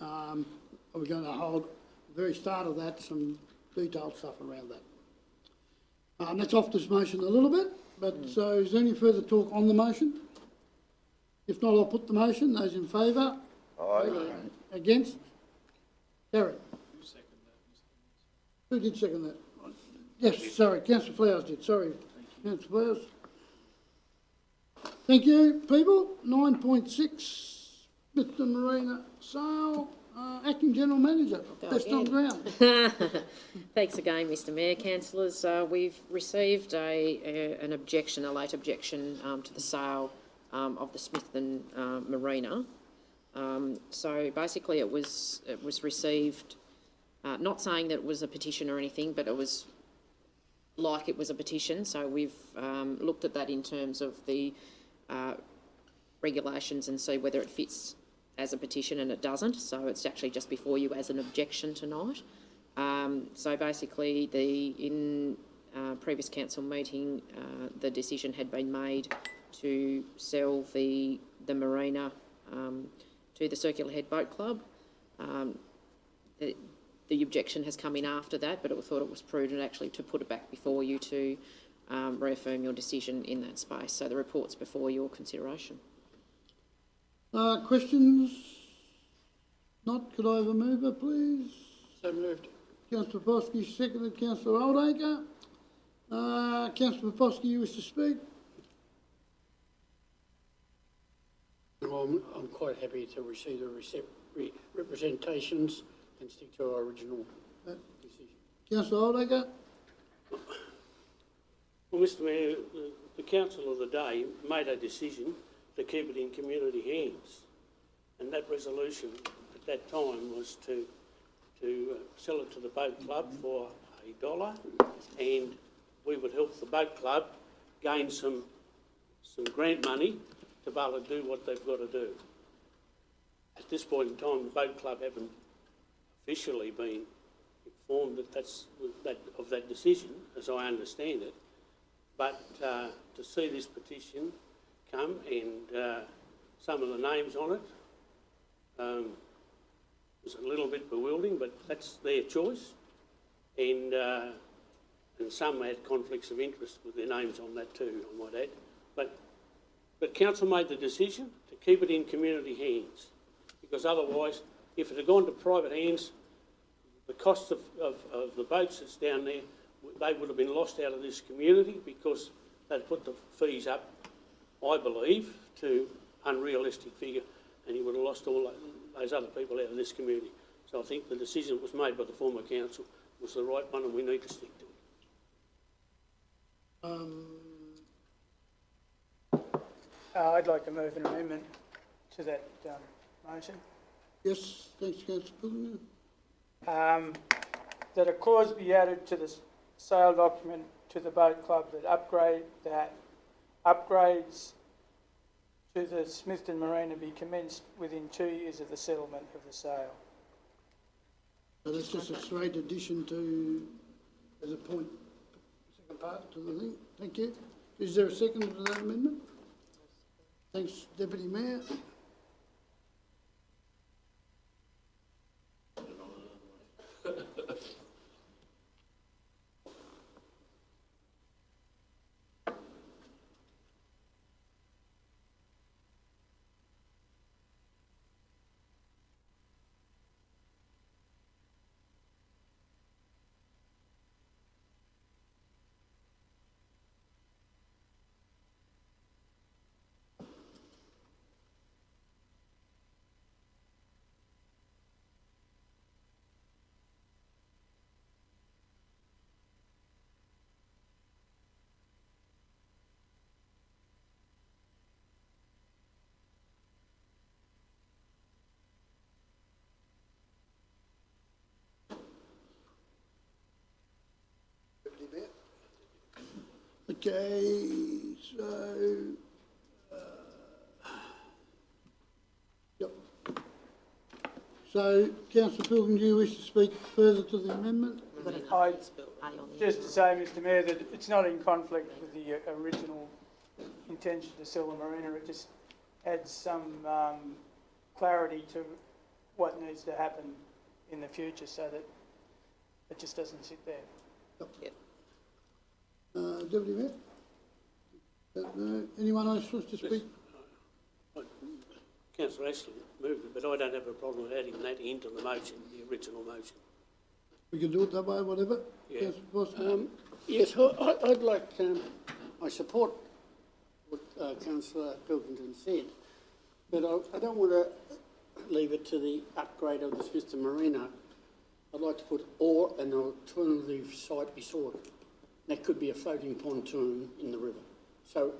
We're going to hold, at the very start of that, some detailed stuff around that. That's off this motion a little bit, but so is there any further talk on the motion? If not, I'll put the motion. Those in favour? Aye. Against? Carried. Who did second that? Yes, sorry, Councillor Flowers did. Sorry, Councillor Flowers. Thank you, people. 9.6, Mr Marina Sale, Acting General Manager, best on ground. Thanks again, Mr Mayor. Councillors, we've received a late objection to the sale of the Smithton Marina. So basically it was received, not saying that it was a petition or anything, but it was like it was a petition. So we've looked at that in terms of the regulations and see whether it fits as a petition, and it doesn't. So it's actually just before you as an objection tonight. So basically, in previous council meeting, the decision had been made to sell the marina to the Circular Head Boat Club. The objection has come in after that, but we thought it was prudent actually to put it back before you to reaffirm your decision in that space. So the report's before your consideration. Questions? Not, could I have a mover, please? So moved. Councillor Poposky, seconded. Councillor Oldacre. Councillor Poposky, you wish to speak? Well, I'm quite happy to receive the representations and stick to our original decision. Councillor Oldacre. Well, Mr Mayor, the council of the day made a decision to keep it in community hands, and that resolution at that time was to sell it to the boat club for $1, and we would help the boat club gain some grant money to be able to do what they've got to do. At this point in time, the boat club haven't officially been informed of that decision, as I understand it, but to see this petition come and some of the names on it was a little bit bewildering, but that's their choice, and some had conflicts of interest with their names on that too, I might add. But council made the decision to keep it in community hands, because otherwise, if it had gone to private hands, the cost of the boats that's down there, they would have been lost out of this community because they'd put the fees up, I believe, to unrealistic figure, and you would have lost all those other people out of this community. So I think the decision that was made by the former council was the right one, and we need to stick to it. I'd like to move an amendment to that motion. Yes, thanks, Councillor Pilgrim. That a clause be added to the sale document to the boat club that upgrades to the Smithton Marina be commenced within 2 years of the settlement of the sale. So that's just a straight addition to, as a point, second part to the thing. Thank you. Is there a second to that amendment? Thanks, Deputy Mayor. Okay, so, yep. So, Councillor Pilgrim, do you wish to speak further to the amendment? Just to say, Mr Mayor, that it's not in conflict with the original intention to sell the marina. It just adds some clarity to what needs to happen in the future so that it just doesn't sit there. Yep. Deputy Mayor? No. Anyone else wants to speak? Councillor Ashley moved it, but I don't have a problem with adding that into the motion, the original motion. We can do it that way, whatever. Yeah. Councillor Boswell? Yes, I'd like, I support what Councillor Pilkington said, but I don't want to leave it to the upgrade of the Smithton Marina. I'd like to put or an alternative site beside it. That could be a floating pontoon in the river. So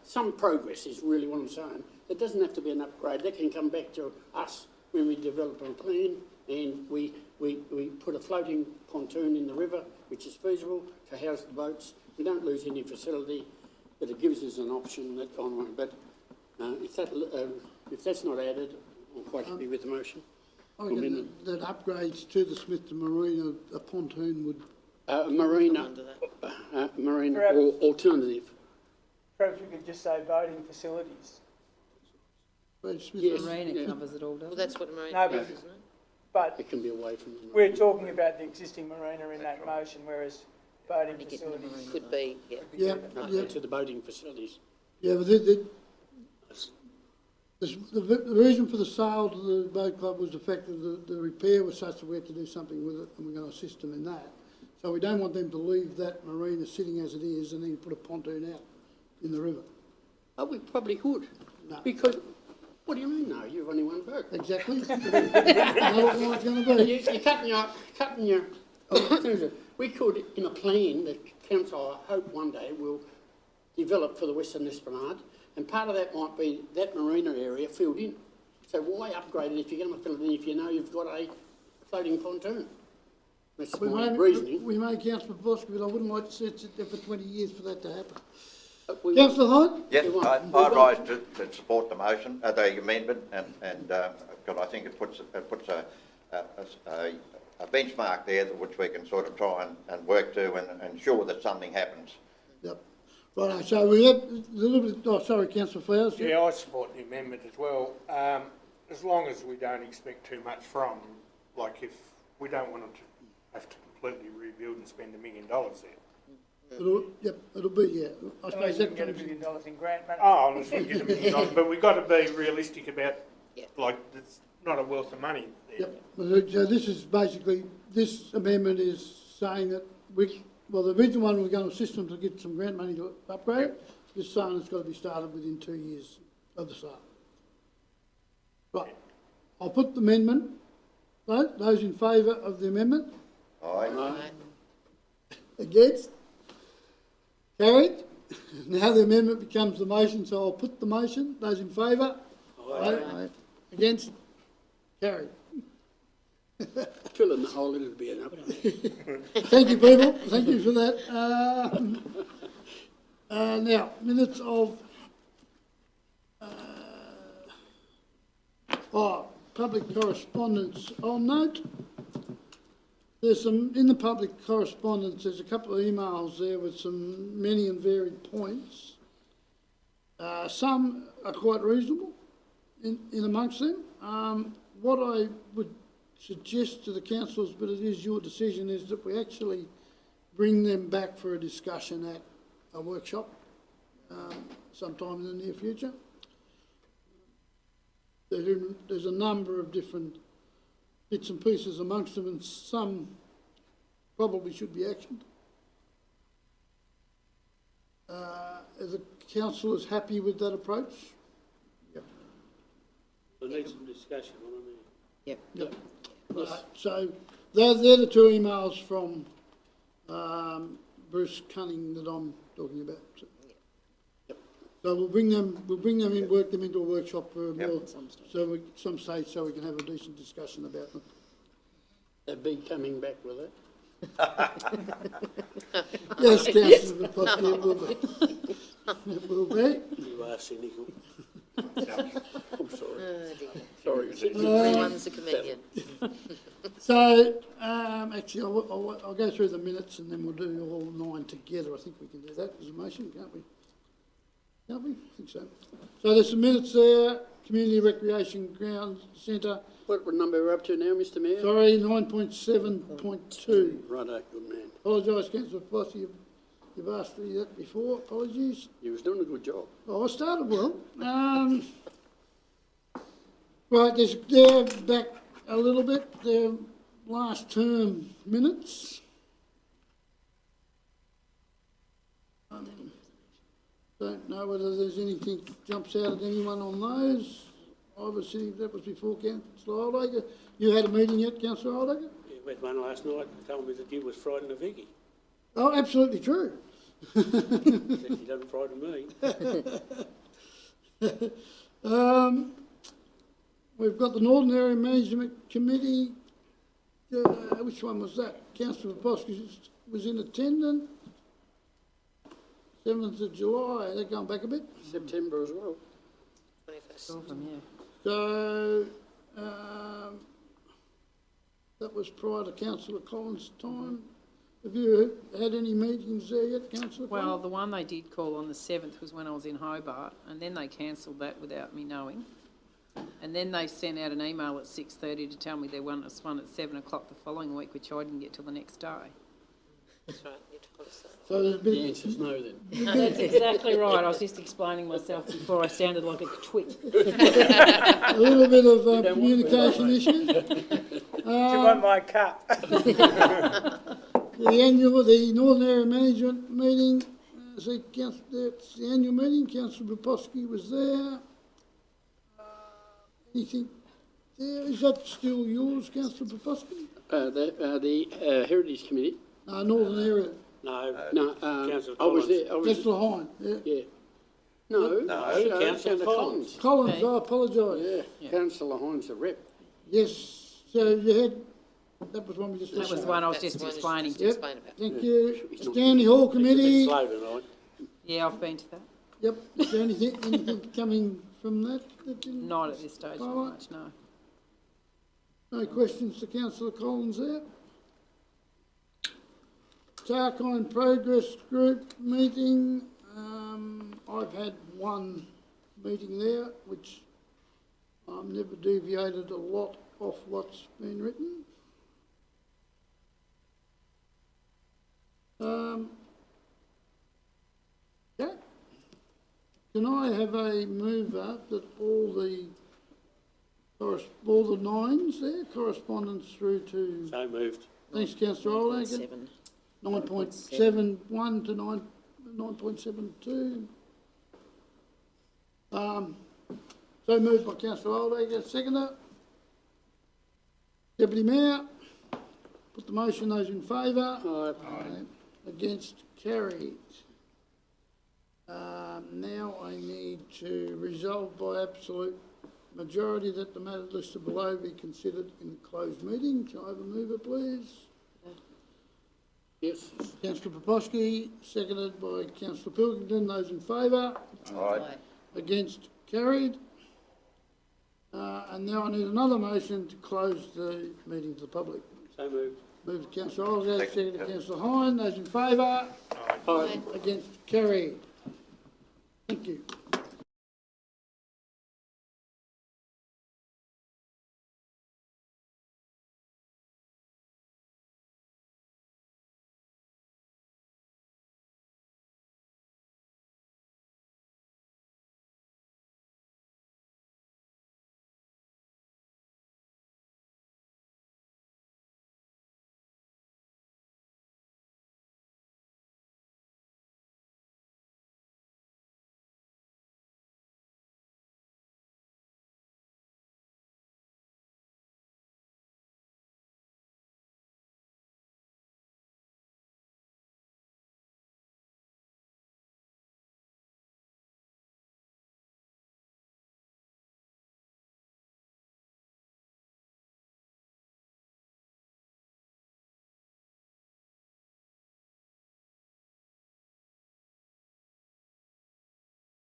some progress is really what I'm saying. It doesn't have to be an upgrade. That can come back to us when we develop a plan and we put a floating pontoon in the river, which is feasible to house the boats. We don't lose any facility, but it gives us an option that on. But if that's not added, I'm quite happy with the motion. I reckon that upgrades to the Smithton Marina, a pontoon would... marina or alternative. Perhaps we could just say boating facilities. Yes, Marina covers it all, doesn't it? Well, that's what marina No, is, isn't it? But It can be away from the marina. we're talking about the existing marina in that motion, whereas boating facilities... Could be, yeah. Yeah, No, yeah, to the boating facilities. yeah, but the reason for the sale to the boat club was the fact that the repair was such that we had to do something with it, and we're going to assist them in that. So we don't want them to leave that marina sitting as it is and then put a pontoon out in the river. Oh, we probably could. No. Because, what do you mean, no? You've only one boat. Exactly. That's what it's going to be. You're cutting your we could, in a plan that council, I hope one day, will develop for the Western Esplanade, and part of that might be that marina area filled in. So why upgrade it if you're going to fill it in if you know you've got a floating pontoon? That's my reasoning. We may, Councillor Bosky, but I wouldn't like to sit there for 20 years for that to happen. Councillor Hyde? Yes, I rise to support the motion, the amendment, and because I think it puts a benchmark there which we can sort of try and work to and ensure that something happens. Yep. Right, so we have a little bit, oh, sorry, Councillor Flowers. Yeah, I support the amendment as well, as long as we don't expect too much from, like if we don't want them to have to completely rebuild and spend $1 million there. It'll be, yeah. I suppose Unless we that can get $1 comes in. million in grant money. Oh, unless we get $1 million, but we've got to be realistic about, Yeah. like, it's not a wealth of money there. Yep. So this is basically, this amendment is saying that the original one was going to assist them to get some grant money to upgrade it. This saying it's got to be started within 2 years of the start. Right. I'll put the amendment. Vote. Those in favour of the amendment? Aye. Against? Carried. Now the amendment becomes the motion, so I'll put the motion. Those in favour? Aye. Against? Carried. Fill in the hole, it'll be enough. Thank you, people. Thank you for that. Now, minutes of public correspondence. I'll note there's some, in the public correspondence, there's a couple of emails there with some many and varied points. Some are quite reasonable in amongst them. What I would suggest to the councillors, but it is your decision, is that we actually bring them back for a discussion at a workshop sometime in the near future. There's a number of different bits and pieces amongst them, and some probably should be actioned. Are the councillors happy with that approach? Yep. I need some discussion on it. Yep. Right. So they're the two emails from Bruce Cunning that I'm talking about. So we'll bring them in, work them into a workshop for some stage, so we can have a decent discussion about them. They'll be coming back with it. Yes, Councillor Potsy, it will be. It will be. You are cynical. I'm sorry. Oh dear. Sorry. Everyone's a comedian. So, actually, I'll go through the minutes and then we'll do all 9 together. I think we can do that as a motion, can't we? Can't we? I think so. So there's some minutes there. Community Recreation Ground Centre. What number are we up to now, Mr Mayor? Sorry, 9.7.2. Righto, good man. Apologise, Councillor Potsy, you've asked me that before. Apologies. You was doing a good job. Oh, I started well. Right, they're back a little bit. They're last term minutes. Don't know whether there's anything jumps out at anyone on those. Obviously, that was before Councillor Oldacre. You had a meeting yet, Councillor Oldacre? Yeah, we had one last night. They told me that you was frightened of Vicky. Oh, absolutely true. She doesn't frighten me. We've got the Northern Area Management Committee. Which one was that? Councillor Potsky was in attendance. 7th of July, they're going back a bit. September as well. 21st. All of them, yeah. So, that was prior to Councillor Collins' time. Have you had any meetings there yet, Councillor Well, Collins? the one they did call on the 7th was when I was in Hobart, and then they cancelled that without me knowing. And then they sent out an email at 6:30 to tell me they wanted us one at 7 o'clock the following week, which I didn't get till the next day. That's right. You told us that. So there's been The answer's no then. That's exactly right. I was just explaining myself before I sounded like a twit. a little bit of communication issues. Do you want my cup? The Northern Area Management meeting, that's the annual meeting. Councillor Buposky was there. Anything there? Is that still yours, Councillor Buposky? The Heritage Committee. Northern Area. No. No, Councillor I was Collins. there. Councillor Hine, yeah. Yeah. No, Councillor Collins. Collins, Okay. I apologise. Yeah, Councillor Hines, the rep. Yes, so you had, that was one we just... That was the one I was That's just the one you explaining. just Yep. explained about. Thank you. Stanley Hall It's a bit Committee. slow tonight. Yeah, I've been to that. Yep, is there anything coming from that? Not at this stage, All not right. much, no. No questions to Councillor Collins there? Tarkine Progress Group meeting, I've had one meeting there, which I've never deviated a lot off what's been written. Yeah. Can I have a mover that all the All the nines there, correspondence through to, So moved. thanks councillor Oldacre, 7. 9.71 to 9.72. So moved by councillor Oldacre, seconder. Deputy Mayor, put the motion, those in favour. Aye. Against, carried. Now I need to resolve by absolute majority that the matter listed below be considered in the closed meeting. Shall I have a mover, please? Yes. Councillor Poposki, seconded by councillor Pilkington. Those in favour? Aye. Against, carried. And now I need another motion to close the meeting to the public. So moved. Moved to councillor Olsgaard, seconded to councillor Hine. Those in favour? Aye. Against, carried. Thank you.